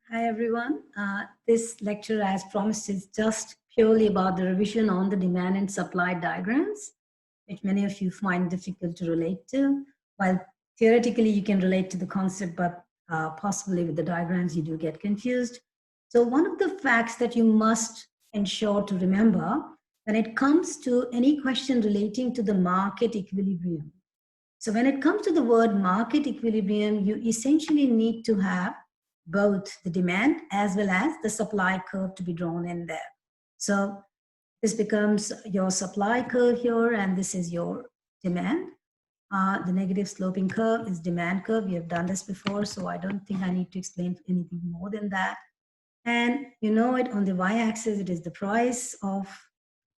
Hi everyone. This lecture, as promised, is just purely about the revision on the demand and supply diagrams, which many of you find difficult to relate to. While theoretically you can relate to the concept, but possibly with the diagrams you do get confused. So one of the facts that you must ensure to remember when it comes to any question relating to the market equilibrium. So when it comes to the word market equilibrium, you essentially need to have both the demand as well as the supply curve to be drawn in there. So this becomes your supply curve here, and this is your demand. The negative sloping curve is demand curve. We have done this before, so I don't think I need to explain anything more than that. And you know it, on the y-axis, it is the price of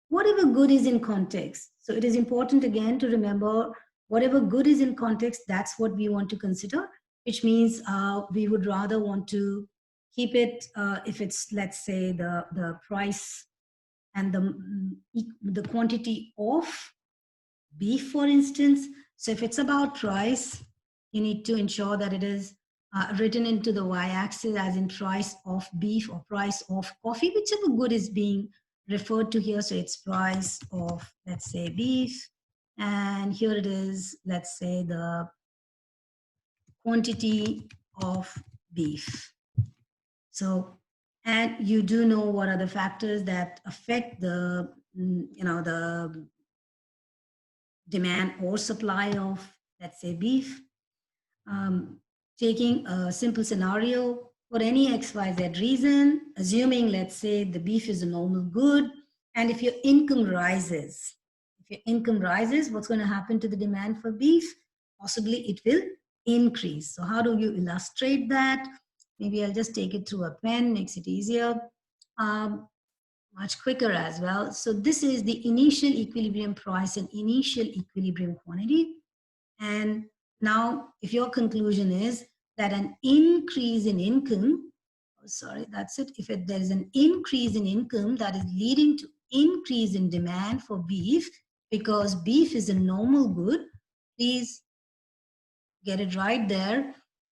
whatever good is in context. So it is important again to remember whatever good is in context, that's what we want to consider, which means we would rather want to keep it if it's, let's say, the price and the quantity of beef, for instance. So if it's about price, you need to ensure that it is written into the y-axis as in price of beef or price of coffee, whichever good is being referred to here. So it's price of, let's say, beef. And here it is, let's say, the quantity of beef. So, and you do know what are the factors that affect the, the demand or supply of, let's say, beef. Taking a simple scenario, for any XYZ reason, assuming, let's say, the beef is a normal good, and if your income rises, what's going to happen to the demand for beef? Possibly it will increase. So how do you illustrate that? Maybe I'll just take it through a pen, makes it easier. Much quicker as well. So this is the initial equilibrium price and initial equilibrium quantity. And now if your conclusion is that an increase in income, that's it. If there is an increase in income that is leading to increase in demand for beef, because beef is a normal good, please get it right there.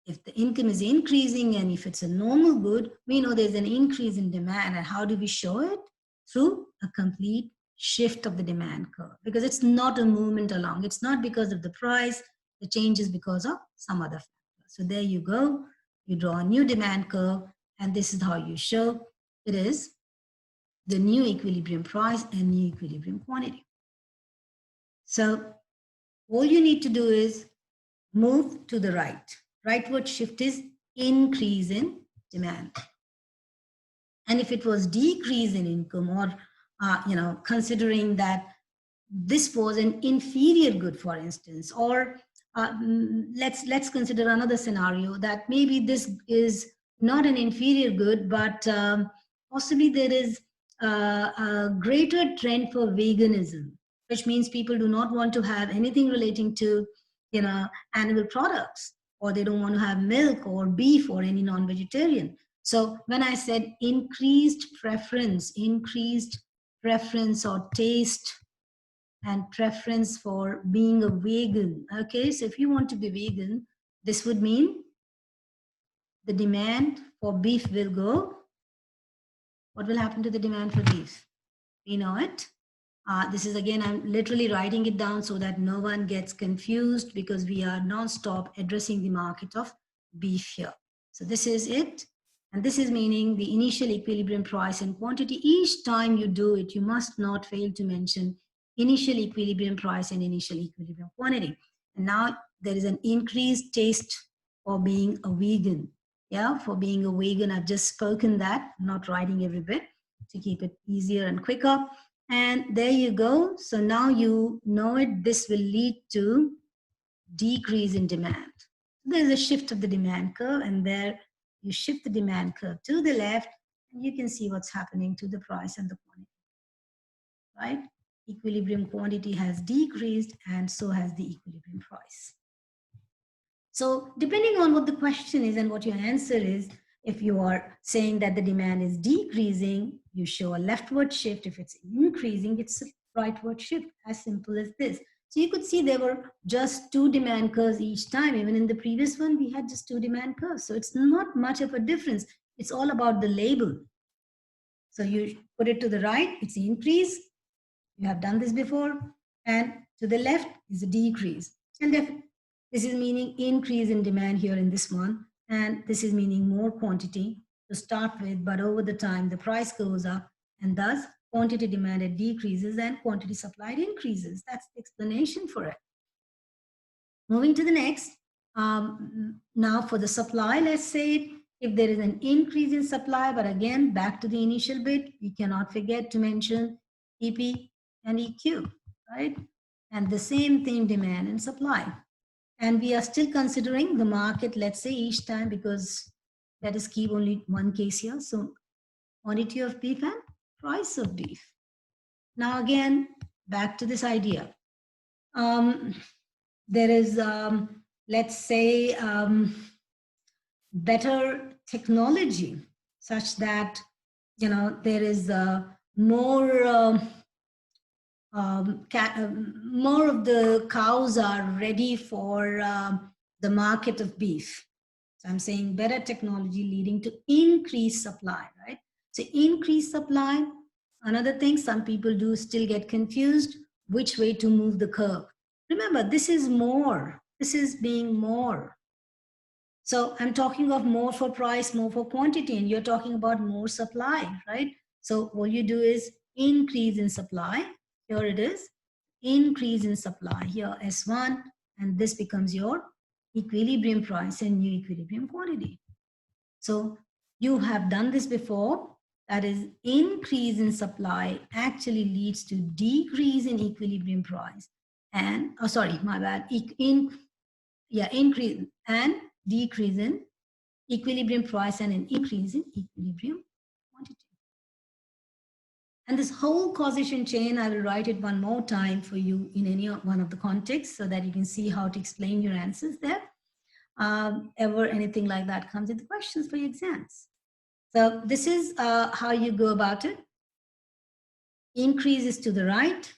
If the income is increasing and if it's a normal good, we know there's an increase in demand. And how do we show it? Through a complete shift of the demand curve, because it's not a movement along. It's not because of the price. The change is because of some other factor. So there you go. You draw a new demand curve, and this is how you show it is the new equilibrium price and new equilibrium quantity. So all you need to do is move to the right. Rightward shift is increase in demand. And if it was decrease in income, or considering that this was an inferior good, for instance, or let's consider another scenario that maybe this is not an inferior good, but possibly there is a greater trend for veganism, which means people do not want to have anything relating to animal products, or they don't want to have milk or beef or any non-vegetarian. So when I said increased preference or taste and preference for being a vegan, okay, so if you want to be vegan, this would mean the demand for beef will go. What will happen to the demand for beef? We know it. This is, again, I'm literally writing it down so that no one gets confused, because we are non-stop addressing the market of beef here. So this is it. And this is meaning the initial equilibrium price and quantity. Each time you do it, you must not fail to mention initial equilibrium price and initial equilibrium quantity. And now there is an increased taste for being a vegan. Yeah, for being a vegan, I've just spoken that, not writing every bit to keep it easier and quicker. And there you go. So now you know it. This will lead to decrease in demand. There's a shift of the demand curve, and there you shift the demand curve to the left, and you can see what's happening to the price and the quantity, right? Equilibrium quantity has decreased, and so has the equilibrium price. So depending on what the question is and what your answer is, if you are saying that the demand is decreasing, you show a leftward shift. If it's increasing, it's a rightward shift, as simple as this. So you could see there were just two demand curves each time. Even in the previous one, we had just two demand curves. So it's not much of a difference. It's all about the label. So you put it to the right, it's the increase. You have done this before. And to the left is a decrease. And this is meaning increase in demand here in this one. And this is meaning more quantity to start with, but over the time, the price goes up, and thus quantity demanded decreases and quantity supplied increases. That's the explanation for it. Moving to the next. Now for the supply, let's say if there is an increase in supply, but again, back to the initial bit, we cannot forget to mention EP and EQ, right? And the same thing, demand and supply. And we are still considering the market, let's say each time, because let us keep only one case here. So quantity of beef and price of beef. Now again, back to this idea. There is, let's say, better technology such that, you know, there is more of the cows are ready for the market of beef. So I'm saying better technology leading to increased supply, right? So increased supply. Another thing some people do still get confused, which way to move the curve. Remember, this is more. This is being more. So I'm talking of more for price, more for quantity, and you're talking about more supply, right? So all you do is increase in supply. Here it is, increase in supply. Here S1, and this becomes your equilibrium price and new equilibrium quantity. So you have done this before. That is, increase in supply actually leads to decrease in equilibrium price. And, oh, sorry, my bad. Increase and decrease in equilibrium price and an increase in equilibrium quantity. And this whole causation chain, I will write it one more time for you in any one of the contexts so that you can see how to explain your answers there. Ever anything like that comes into questions for your exams. So this is how you go about it. Increase is to the right,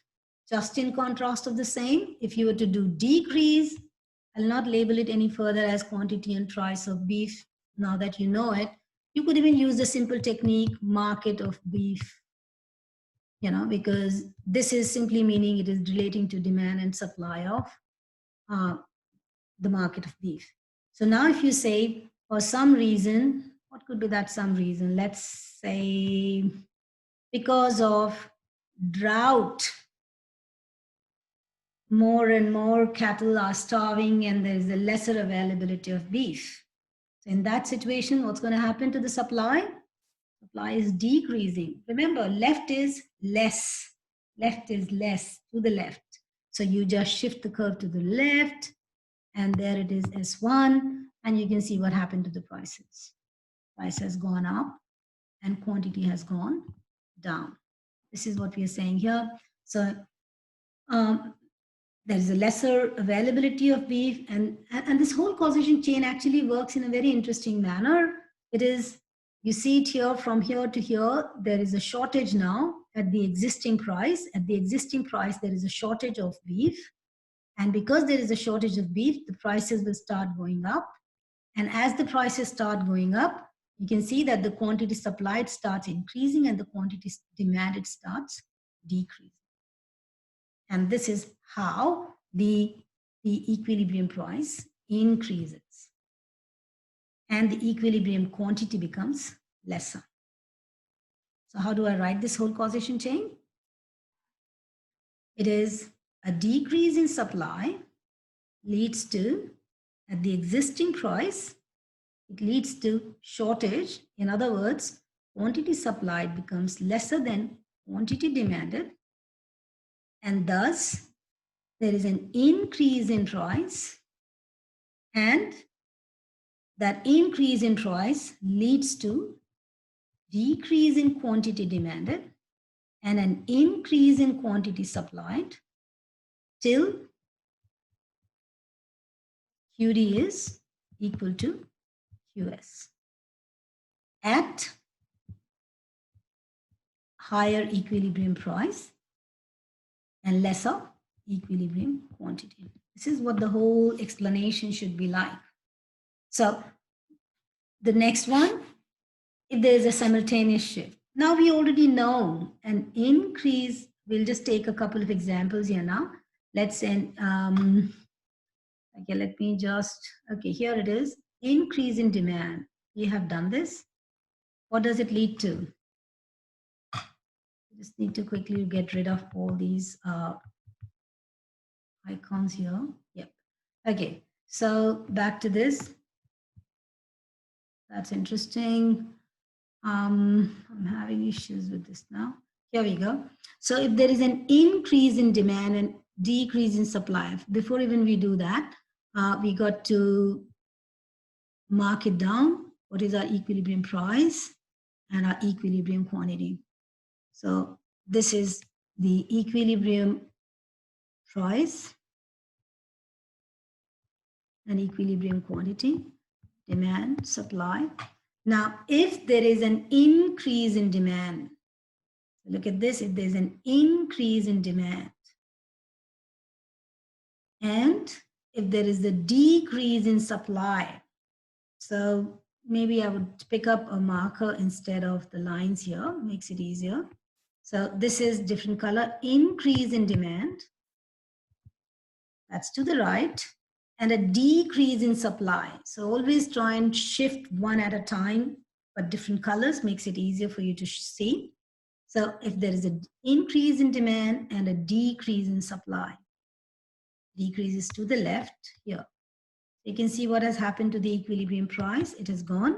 just in contrast of the same. If you were to do decrease, I'll not label it any further as quantity and price of beef. Now that you know it, you could even use the simple technique, market of beef, you know, because this is simply meaning it is relating to demand and supply of the market of beef. So now if you say, for some reason, what could be that some reason? Let's say because of drought, more and more cattle are starving and there's a lesser availability of beef. So in that situation, what's going to happen to the supply? Supply is decreasing. Remember, left is less. Left is less to the left. So you just shift the curve to the left, and there it is S1, and you can see what happened to the prices. Price has gone up and quantity has gone down. This is what we are saying here. So there is a lesser availability of beef, and this whole causation chain actually works in a very interesting manner. It is, you see it here, from here to here, there is a shortage now at the existing price. At the existing price, there is a shortage of beef. And because there is a shortage of beef, the prices will start going up. And as the prices start going up, you can see that the quantity supplied starts increasing and the quantity demanded starts decreasing. And this is how the equilibrium price increases. And the equilibrium quantity becomes lesser. So how do I write this whole causation chain? It is a decrease in supply leads to, at the existing price, it leads to shortage. In other words, quantity supplied becomes lesser than quantity demanded. And thus, there is an increase in price, and that increase in price leads to decrease in quantity demanded and an increase in quantity supplied till QD is equal to QS. At higher equilibrium price and lesser equilibrium quantity. This is what the whole explanation should be like. So the next one, if there is a simultaneous shift. Now we already know an increase. We'll just take a couple of examples here now. Let's say, okay, let me just, okay, here it is. Increase in demand. We have done this. What does it lead to? Just need to quickly get rid of all these icons here. Yep. Okay, so back to this. That's interesting. I'm having issues with this now. Here we go. So if there is an increase in demand and decrease in supply, before even we do that, we got to mark it down. What is our equilibrium price and our equilibrium quantity? So this is the equilibrium price and equilibrium quantity, demand, supply. Now, if there is an increase in demand, look at this, if there's an increase in demand, and if there is a decrease in supply, so maybe I would pick up a marker instead of the lines here, makes it easier. So this is different color, increase in demand, that's to the right, and a decrease in supply. So always try and shift one at a time, but different colors makes it easier for you to see. So if there is an increase in demand and a decrease in supply, decrease is to the left here. You can see what has happened to the equilibrium price. It has gone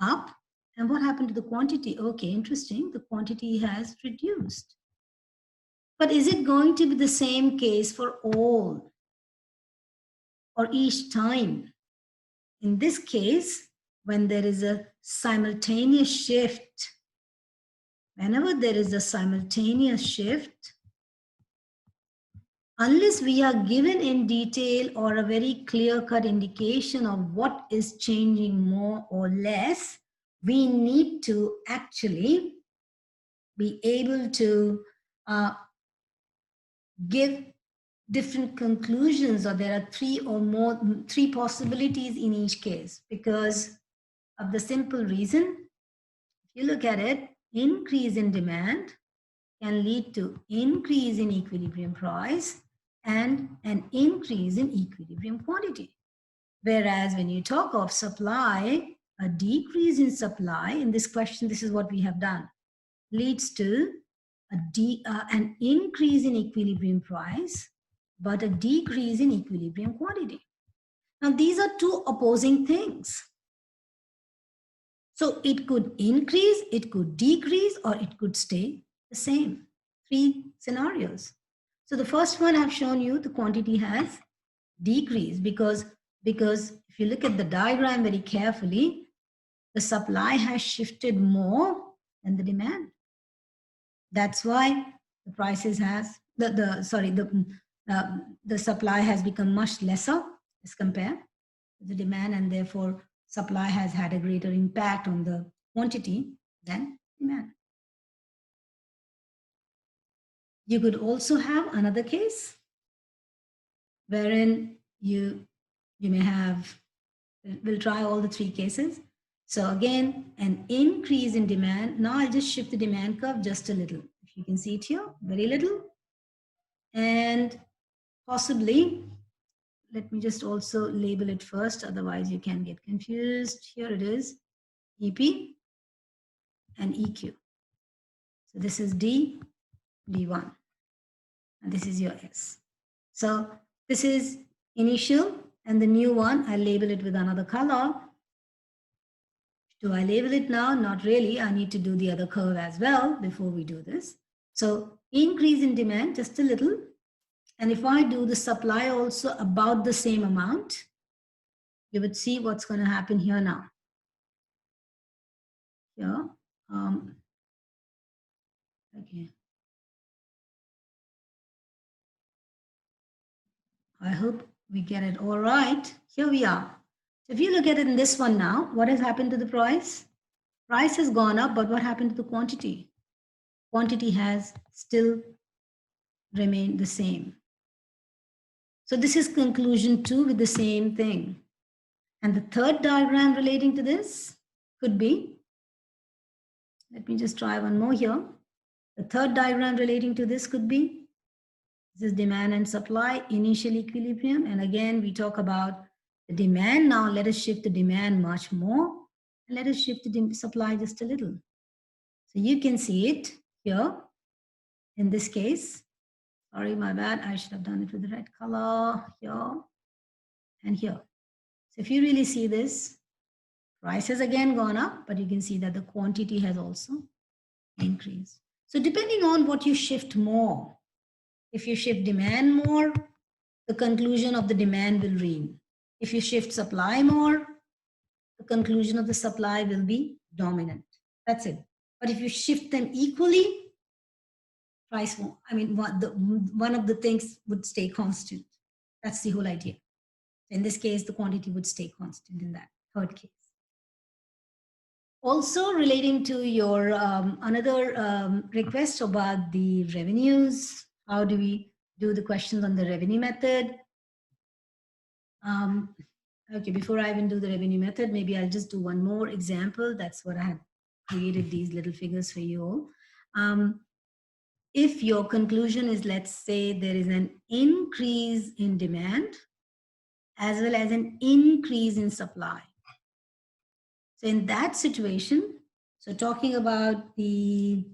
up. And what happened to the quantity? Okay, interesting. The quantity has reduced. But is it going to be the same case for all or each time? In this case, when there is a simultaneous shift, whenever there is a simultaneous shift, unless we are given in detail or a very clear-cut indication of what is changing more or less, we need to actually be able to give different conclusions, or there are three possibilities in each case, because of the simple reason, if you look at it, increase in demand can lead to increase in equilibrium price and an increase in equilibrium quantity. Whereas when you talk of supply, a decrease in supply, in this question, this is what we have done, leads to an increase in equilibrium price, but a decrease in equilibrium quantity. Now, these are two opposing things. So it could increase, it could decrease, or it could stay the same. Three scenarios. So the first one I've shown you, the quantity has decreased because if you look at the diagram very carefully, the supply has shifted more than the demand. That's why the prices has the supply has become much lesser as compared to the demand, and therefore supply has had a greater impact on the quantity than demand. You could also have another case wherein you may have, we'll try all the three cases. So again, an increase in demand. Now I'll just shift the demand curve just a little. If you can see it here, very little. And possibly, let me just also label it first, otherwise you can get confused. Here it is, EP and EQ. So this is D, D1, and this is your S. So this is initial, and the new one, I label it with another color. Do I label it now? Not really. I need to do the other curve as well before we do this. So increase in demand, just a little. And if I do the supply also about the same amount, you would see what's going to happen here now. Here, okay. I hope we get it all right. Here we are. So if you look at it in this one now, what has happened to the price? Price has gone up, but what happened to the quantity? Quantity has still remained the same. So this is conclusion 2 with the same thing. And the third diagram relating to this could be Let me just try one more here. The third diagram relating to this could be, this is demand and supply, initial equilibrium. And again, we talk about the demand. Now let us shift the demand much more. And let us shift the supply just a little. So you can see it here in this case. Sorry, my bad. I should have done it with the red color here and here. So if you really see this, price has again gone up, but you can see that the quantity has also increased. So depending on what you shift more, if you shift demand more, the conclusion of the demand will reign. If you shift supply more, the conclusion of the supply will be dominant. That's it. But if you shift them equally, price won't. I mean, one of the things would stay constant. That's the whole idea. In this case, the quantity would stay constant in that third case. Also relating to your another request about the revenues, how do we do the questions on the revenue method? Okay, before I even do the revenue method, maybe I'll just do one more example. That's what I have created these little figures for you all. If your conclusion is, let's say there is an increase in demand as well as an increase in supply. So in that situation, so talking about the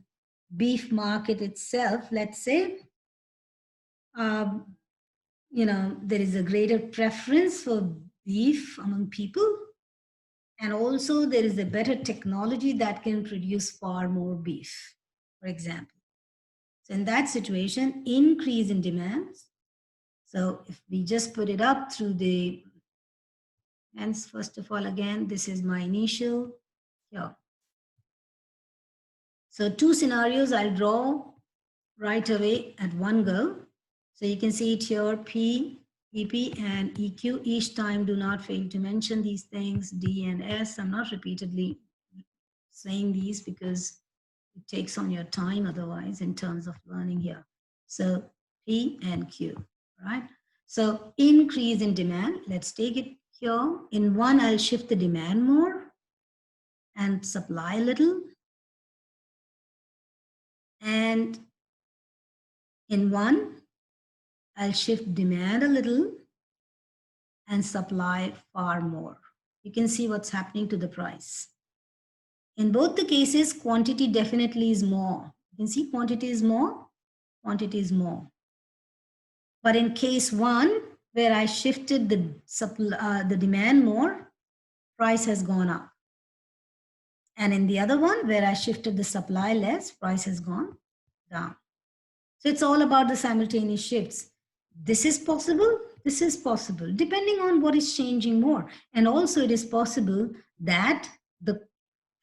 beef market itself, let's say, you know, there is a greater preference for beef among people. And also there is a better technology that can produce far more beef, for example. So in that situation, increase in demands. So if we just put it up through the, and first of all, again, this is my initial here. So two scenarios I'll draw right away at one go. So you can see it here, P, EP, and EQ. Each time, do not fail to mention these things, D and S. I'm not repeatedly saying these because it takes on your time otherwise in terms of learning here. So P and Q, right? So increase in demand, let's take it here. In one, I'll shift the demand more and supply a little. And in one, I'll shift demand a little and supply far more. You can see what's happening to the price. In both the cases, quantity definitely is more. You can see quantity is more, quantity is more. But in case one, where I shifted the demand more, price has gone up. And in the other one, where I shifted the supply less, price has gone down. So it's all about the simultaneous shifts. This is possible, depending on what is changing more. And also it is possible that the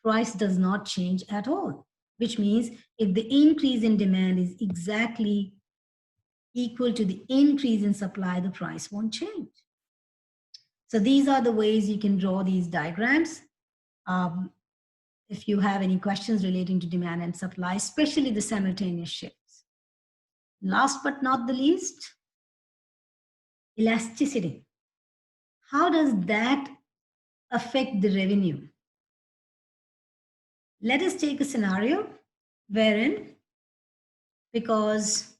price does not change at all, which means if the increase in demand is exactly equal to the increase in supply, the price won't change. So these are the ways you can draw these diagrams. If you have any questions relating to demand and supply, especially the simultaneous shifts. Last but not the least, elasticity. How does that affect the revenue? Let us take a scenario wherein, because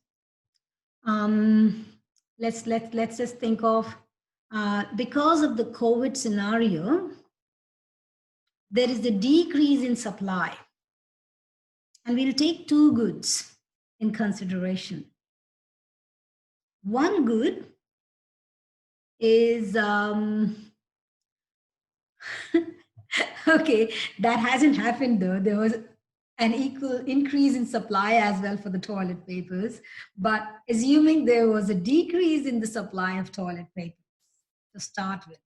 let's just think of because of the COVID scenario, there is a decrease in supply, and we'll take two goods in consideration. One good is okay, that hasn't happened though. There was an equal increase in supply as well for the toilet papers, but assuming there was a decrease in the supply of toilet papers to start with,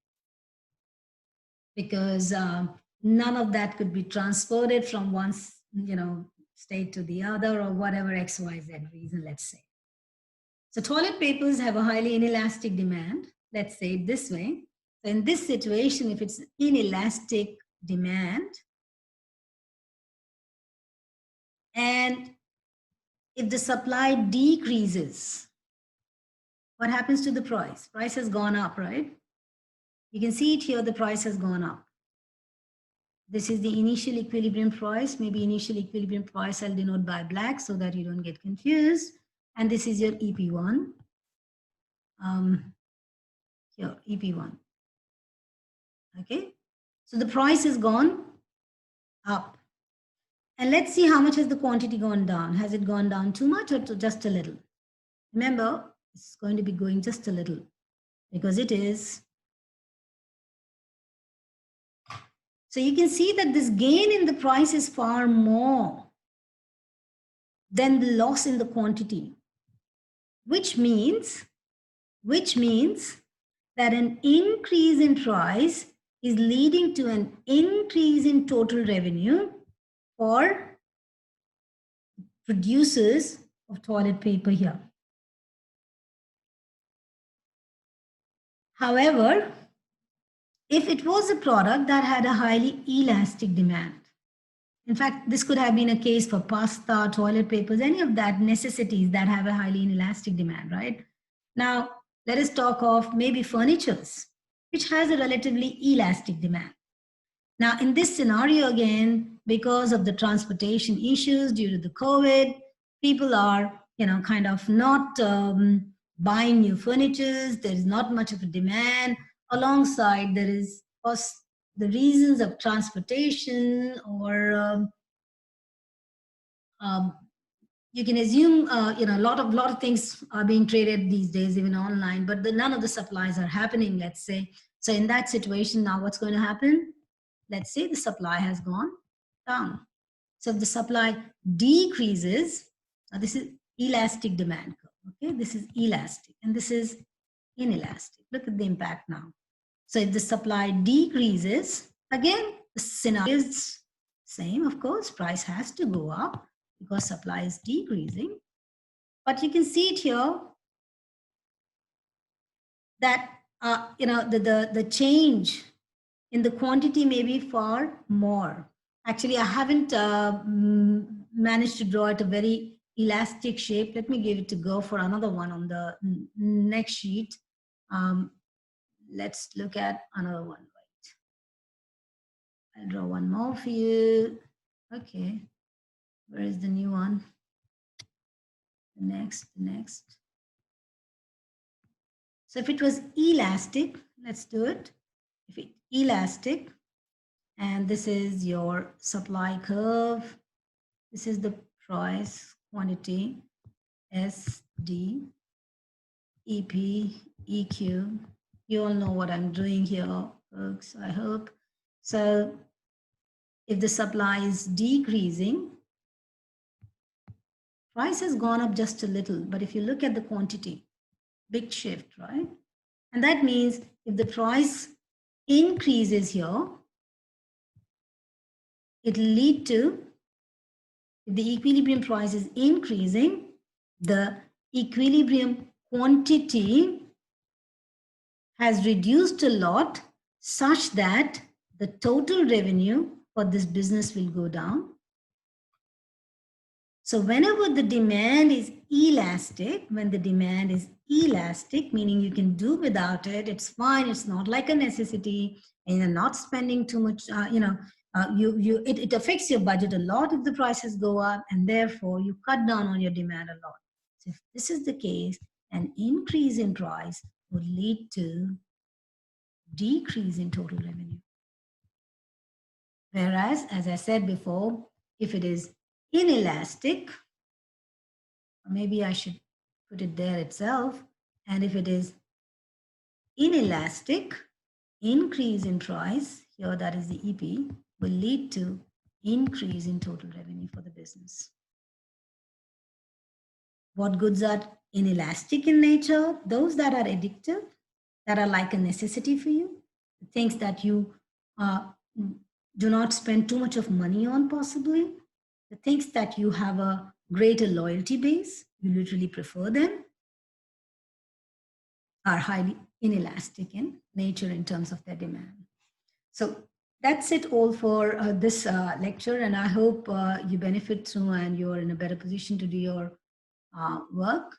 because none of that could be transported from one, you know, state to the other or whatever XYZ reason, let's say. So toilet papers have a highly inelastic demand, let's say it this way. So in this situation, if it's inelastic demand, and if the supply decreases, what happens to the price? Price has gone up, right? You can see it here, the price has gone up. This is the initial equilibrium price. Maybe initial equilibrium price I'll denote by black so that you don't get confused. And this is your EP1. Here, EP1. Okay. So the price has gone up. And let's see how much has the quantity gone down. Has it gone down too much or just a little? Remember, it's going to be going just a little because it is. So you can see that this gain in the price is far more than the loss in the quantity, which means that an increase in price is leading to an increase in total revenue for producers of toilet paper here. However, if it was a product that had a highly elastic demand, in fact, this could have been a case for pasta, toilet papers, any of that necessities that have a highly inelastic demand, right? Now, let us talk of maybe furnitures, which has a relatively elastic demand. Now, in this scenario, again, because of the transportation issues due to the COVID, people are, kind of not buying new furnitures. There is not much of a demand. Alongside, there is the reasons of transportation or you can assume, a lot of things are being traded these days, even online, but none of the supplies are happening, let's say. So in that situation, now what's going to happen? Let's say the supply has gone down. So if the supply decreases, this is elastic demand curve. Okay, this is elastic and this is inelastic. Look at the impact now. So if the supply decreases, again, the scenario is same, of course, price has to go up because supply is decreasing. But you can see it here that, the change in the quantity may be far more. Actually, I haven't managed to draw it a very elastic shape. Let me give it to go for another one on the next sheet. Let's look at another one. I'll draw one more for you. Okay, where is the new one? The next. So if it was elastic, let's do it. If it's elastic, and this is your supply curve, this is the price quantity, S, D, EP, EQ. You all know what I'm doing here, folks, I hope. So if the supply is decreasing, price has gone up just a little, but if you look at the quantity, big shift, right? And that means if the price increases here, it will lead to, if the equilibrium price is increasing, the equilibrium quantity has reduced a lot such that the total revenue for this business will go down. So whenever the demand is elastic, when the demand is elastic, meaning you can do without it, it's fine, it's not like a necessity, and you're not spending too much, it affects your budget a lot if the prices go up, and therefore you cut down on your demand a lot. So if this is the case, an increase in price would lead to decrease in total revenue. Whereas, as I said before, if it is inelastic, maybe I should put it there itself, and if it is inelastic, increase in price, here that is the EP, will lead to increase in total revenue for the business. What goods are inelastic in nature? Those that are addictive, that are like a necessity for you, things that you do not spend too much of money on possibly, the things that you have a greater loyalty base, you literally prefer them, are highly inelastic in nature in terms of their demand. So that's it all for this lecture, and I hope you benefit through and you're in a better position to do your work.